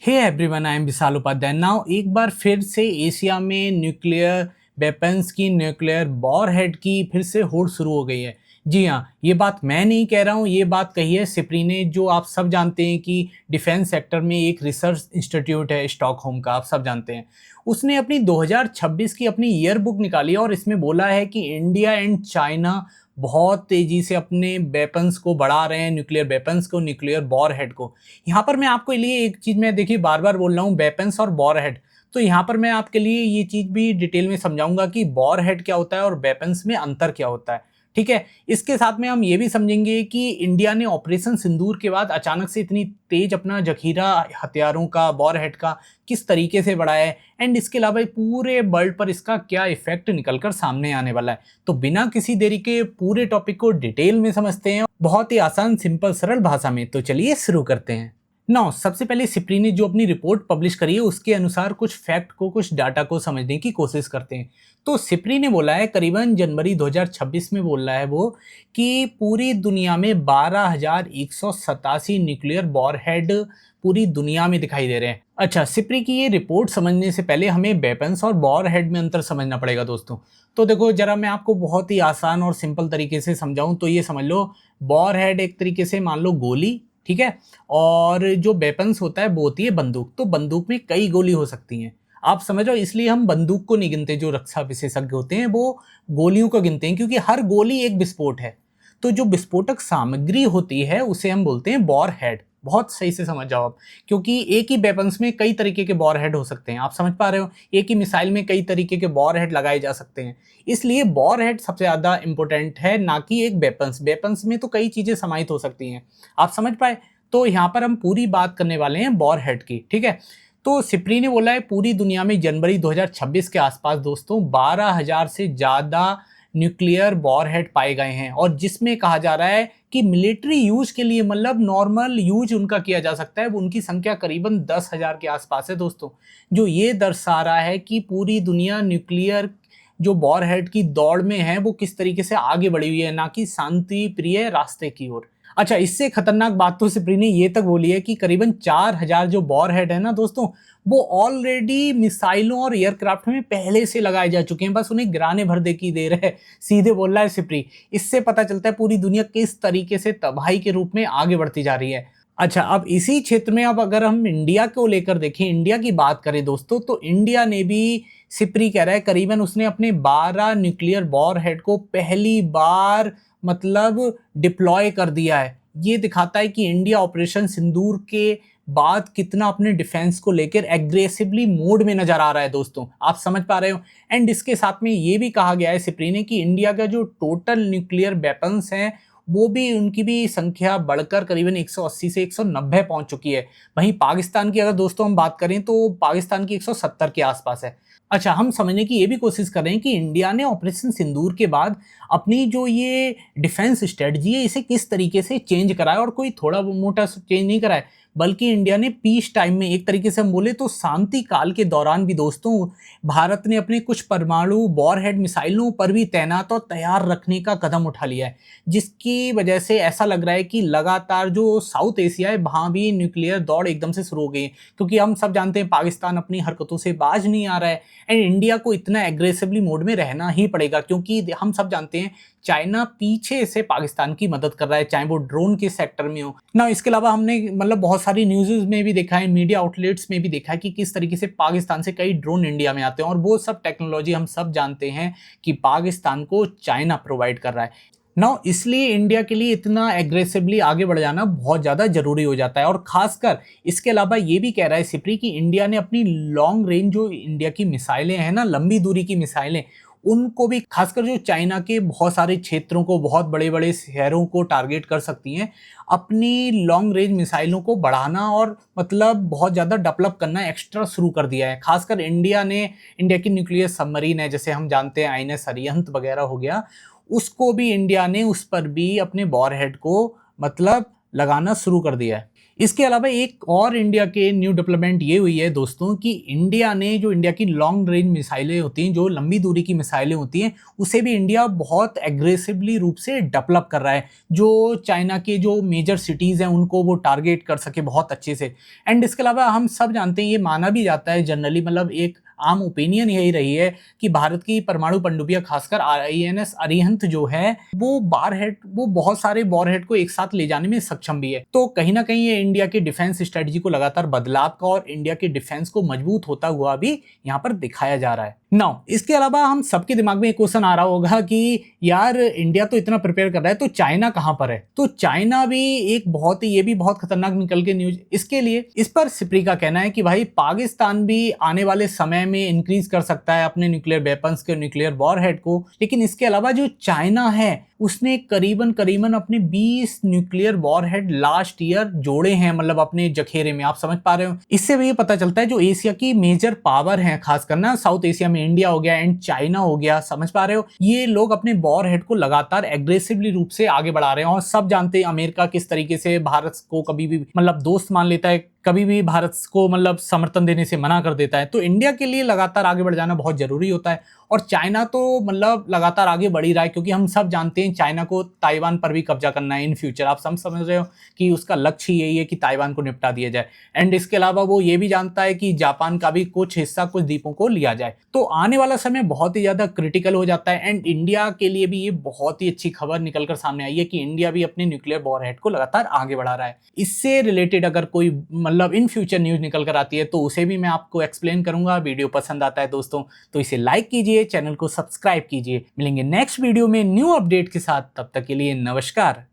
Hey everyone, I am Vishal Upadhyay. Now एक बार फिर से एशिया में न्यूक्लियर वेपन्स की, न्यूक्लियर वॉरहेड की फिर से होड़ शुरू हो गई है। जी हाँ, ये बात मैं नहीं कह रहा हूँ, ये बात कही है सिप्री ने, जो आप सब जानते हैं कि डिफेंस सेक्टर में एक रिसर्च इंस्टीट्यूट है स्टॉकहोम का, आप सब जानते हैं। उसने अपनी 2026 की अपनी ईयर बुक निकाली और इसमें बोला है कि इंडिया एंड चाइना बहुत तेजी से अपने वेपन्स को बढ़ा रहे हैं, न्यूक्लियर वेपन्स को, न्यूक्लियर वॉरहेड को। यहाँ पर मैं आपके लिए एक चीज़, मैं देखिए बार बार बोल रहा हूँ वेपन्स और वॉरहेड, तो यहाँ पर मैं आपके लिए ये चीज़ भी डिटेल में समझाऊंगा कि वॉरहेड क्या होता है और वेपन्स में अंतर क्या होता है। ठीक है, इसके साथ में हम ये भी समझेंगे कि इंडिया ने ऑपरेशन सिंदूर के बाद अचानक से इतनी तेज अपना जखीरा हथियारों का, वॉरहेड का किस तरीके से बढ़ाया है, एंड इसके अलावा पूरे वर्ल्ड पर इसका क्या इफेक्ट निकलकर सामने आने वाला है। तो बिना किसी देरी के पूरे टॉपिक को डिटेल में समझते हैं, बहुत ही आसान, सिंपल, सरल भाषा में। तो चलिए शुरू करते हैं। नौ, सबसे पहले सिप्री ने जो अपनी रिपोर्ट पब्लिश करी है उसके अनुसार कुछ फैक्ट को, कुछ डाटा को समझने की कोशिश करते हैं। तो सिप्री ने बोला है, करीबन जनवरी 2026 में बोल रहा है वो, कि पूरी दुनिया में 12,187 न्यूक्लियर वॉरहेड पूरी दुनिया में दिखाई दे रहे हैं। अच्छा, सिप्री की ये रिपोर्ट समझने से पहले हमें वेपन्स और वॉरहेड में अंतर समझना पड़ेगा दोस्तों। तो देखो जरा, मैं आपको बहुत ही आसान और सिंपल तरीके से समझाऊं तो ये समझ लो, वॉरहेड एक तरीके से मान लो गोली, ठीक है, और जो वेपन्स होता है वो होती है बंदूक। तो बंदूक में कई गोली हो सकती हैं, आप समझ रहे हो, इसलिए हम बंदूक को नहीं गिनते। जो रक्षा विशेषज्ञ होते हैं वो गोलियों को गिनते हैं, क्योंकि हर गोली एक विस्फोट है। तो जो विस्फोटक सामग्री होती है उसे हम बोलते हैं वॉरहेड। बहुत सही से समझ जाओ आप, क्योंकि एक ही वेपन्स में कई तरीके के वॉरहेड हो सकते हैं, आप समझ पा रहे हो, एक ही मिसाइल में कई तरीके के वॉरहेड लगाए जा सकते हैं। इसलिए वॉरहेड सबसे ज़्यादा इंपॉर्टेंट है, ना कि एक वेपन्स। वेपन्स में तो कई चीज़ें समाहित हो सकती हैं, आप समझ पाए। तो यहाँ पर हम पूरी बात करने वाले हैं वॉरहेड की, ठीक है। तो सिप्री ने बोला है पूरी दुनिया में जनवरी 2026 के आसपास दोस्तों 12,000 से ज़्यादा न्यूक्लियर वॉरहेड पाए गए हैं, और जिसमें कहा जा रहा है कि मिलिट्री यूज के लिए, मतलब नॉर्मल यूज उनका किया जा सकता है, वो उनकी संख्या करीबन 10,000 के आसपास है दोस्तों। जो ये दर्शा रहा है कि पूरी दुनिया न्यूक्लियर जो वॉरहेड की दौड़ में है वो किस तरीके से आगे बढ़ी हुई है, ना कि शांति प्रिय रास्ते की ओर। अच्छा, इससे खतरनाक बात तो सिप्री ने ये तक बोली है कि करीबन 4,000 जो वॉरहेड है ना दोस्तों, वो ऑलरेडी मिसाइलों और एयरक्राफ्ट में पहले से लगाए जा चुके हैं, बस उन्हें गिराने भर दे की देर है, सीधे बोल रहा है सिप्री। इससे पता चलता है पूरी दुनिया किस तरीके से तबाही के रूप में आगे बढ़ती जा रही है। अच्छा, अब इसी क्षेत्र में अब अगर हम इंडिया को लेकर देखें, इंडिया की बात करें दोस्तों, तो इंडिया ने भी, सिप्री कह रहा है, करीबन उसने अपने 12 न्यूक्लियर वॉरहेड को पहली बार मतलब डिप्लॉय कर दिया है। ये दिखाता है कि इंडिया ऑपरेशन सिंदूर के बाद कितना अपने डिफेंस को लेकर एग्रेसिवली मोड में नजर आ रहा है दोस्तों, आप समझ पा रहे हो। एंड इसके साथ में ये भी कहा गया है सिप्री ने कि इंडिया का जो टोटल न्यूक्लियर वेपन्स हैं वो भी, उनकी भी संख्या बढ़कर करीबन 180 से 190 पहुंच चुकी है। वहीं पाकिस्तान की अगर दोस्तों हम बात करें तो पाकिस्तान की 170 के आसपास है। अच्छा, हम समझने की ये भी कोशिश कर रहे हैं कि इंडिया ने ऑपरेशन सिंदूर के बाद अपनी जो ये डिफेंस स्ट्रेटजी है इसे किस तरीके से चेंज करा है, और कोई थोड़ा मोटा चेंज नहीं करा है, बल्कि इंडिया ने पीस टाइम में, एक तरीके से हम बोले तो शांति काल के दौरान भी दोस्तों, भारत ने अपने कुछ परमाणु वॉरहेड मिसाइलों पर भी तैनात और तैयार रखने का कदम उठा लिया है, जिसकी वजह से ऐसा लग रहा है कि लगातार जो साउथ एशिया है वहाँ भी न्यूक्लियर दौड़ एकदम से शुरू हो गई है। क्योंकि हम सब जानते हैं पाकिस्तान अपनी हरकतों से बाज नहीं आ रहा है, एंड इंडिया को इतना एग्रेसिवली मोड में रहना ही पड़ेगा, क्योंकि हम सब जानते हैं चाइना पीछे से पाकिस्तान की मदद कर रहा है, चाहे वो ड्रोन के सेक्टर में हो ना। इसके अलावा हमने मतलब बहुत सारी न्यूज़ में भी देखा है, मीडिया आउटलेट्स में भी देखा है कि किस तरीके से पाकिस्तान से कई ड्रोन इंडिया में आते हैं, और वो सब टेक्नोलॉजी हम सब जानते हैं कि पाकिस्तान को चाइना प्रोवाइड कर रहा है ना। इसलिए इंडिया के लिए इतना एग्रेसिवली आगे बढ़ जाना बहुत ज़्यादा जरूरी हो जाता है। और खासकर इसके अलावा ये भी कह रहा है सिप्री कि इंडिया ने अपनी लॉन्ग रेंज, जो इंडिया की मिसाइलें हैं ना, लंबी दूरी की मिसाइलें, उनको भी, खासकर जो चाइना के बहुत सारे क्षेत्रों को, बहुत बड़े बड़े शहरों को टारगेट कर सकती हैं, अपनी लॉन्ग रेंज मिसाइलों को बढ़ाना और मतलब बहुत ज़्यादा डेवलप करना एक्स्ट्रा शुरू कर दिया है। खासकर इंडिया की न्यूक्लियर सबमरीन है, जैसे हम जानते हैं INS अरिहंत वगैरह हो गया, उसको भी इंडिया ने, उस पर भी अपने वॉरहेड को मतलब लगाना शुरू कर दिया है। इसके अलावा एक और इंडिया के न्यू डेवलपमेंट ये हुई है दोस्तों कि इंडिया ने जो इंडिया की लॉन्ग रेंज मिसाइलें होती हैं, जो लंबी दूरी की मिसाइलें होती हैं, उसे भी इंडिया बहुत एग्रेसिवली रूप से डेवलप कर रहा है, जो चाइना के जो मेजर सिटीज़ हैं उनको वो टारगेट कर सके बहुत अच्छे से। एंड इसके अलावा हम सब जानते हैं, ये माना भी जाता है जनरली, मतलब एक आम ओपिनियन यही रही है कि भारत की परमाणु पनडुब्बियां, खासकर आईएनएस अरिहंत जो है, वो बहुत सारे वॉरहेड को एक साथ ले जाने में सक्षम भी है। तो कहीं ना कहीं ये इंडिया के डिफेंस स्ट्रेटजी को लगातार बदलाव का और इंडिया के डिफेंस को मजबूत होता हुआ भी यहाँ पर दिखाया जा रहा है। नाउ इसके अलावा हम सबके दिमाग में एक क्वेश्चन आ रहा होगा कि यार इंडिया तो इतना प्रिपेयर कर रहा है, तो चाइना कहां पर है? तो चाइना भी ये भी बहुत खतरनाक निकल के न्यूज। इसके लिए इस पर सिप्री का कहना है कि भाई पाकिस्तान भी आने वाले समय में इंक्रीज कर सकता है अपने न्यूक्लियर वेपन्स के, न्यूक्लियर वॉरहेड को, लेकिन इसके अलावा जो चाइना है उसने करीबन करीबन अपने 20 न्यूक्लियर वॉरहेड लास्ट ईयर जोड़े हैं, मतलब अपने जखेरे में। आप समझ पा रहे हो? इससे भी ये पता चलता है जो एशिया की मेजर पावर है, खासकर ना साउथ एशिया में इंडिया हो गया एंड चाइना हो गया, समझ पा रहे हो, ये लोग अपने वॉरहेड को लगातार एग्रेसिवली रूप से आगे बढ़ा रहे हैं। और सब जानते हैं अमेरिका किस तरीके से भारत को कभी भी मतलब दोस्त मान लेता है, कभी भी भारत को मतलब समर्थन देने से मना कर देता है। तो इंडिया के लिए लगातार आगे बढ़ जाना बहुत जरूरी होता है। और चाइना तो मतलब लगातार आगे बढ़ ही रहा है, क्योंकि हम सब जानते हैं चाइना को ताइवान पर भी कब्जा करना है इन फ्यूचर। आप समझ रहे हो कि उसका लक्ष्य यही है कि ताइवान को निपटा दिया जाए। एंड इसके अलावा वो ये भी जानता है कि जापान का भी कुछ हिस्सा, कुछ द्वीपों को लिया जाए। तो आने वाला समय बहुत ही ज्यादा क्रिटिकल हो जाता है। एंड इंडिया के लिए भी ये बहुत ही अच्छी खबर निकलकर सामने आई है कि इंडिया भी अपने न्यूक्लियर वॉरहेड को लगातार आगे बढ़ा रहा है। इससे रिलेटेड अगर कोई मतलब इन फ्यूचर न्यूज निकल कर आती है तो उसे भी मैं आपको एक्सप्लेन करूंगा। वीडियो पसंद आता है दोस्तों तो इसे लाइक कीजिए, चैनल को सब्सक्राइब कीजिए। मिलेंगे नेक्स्ट वीडियो में न्यू अपडेट के साथ, तब तक के लिए नमस्कार।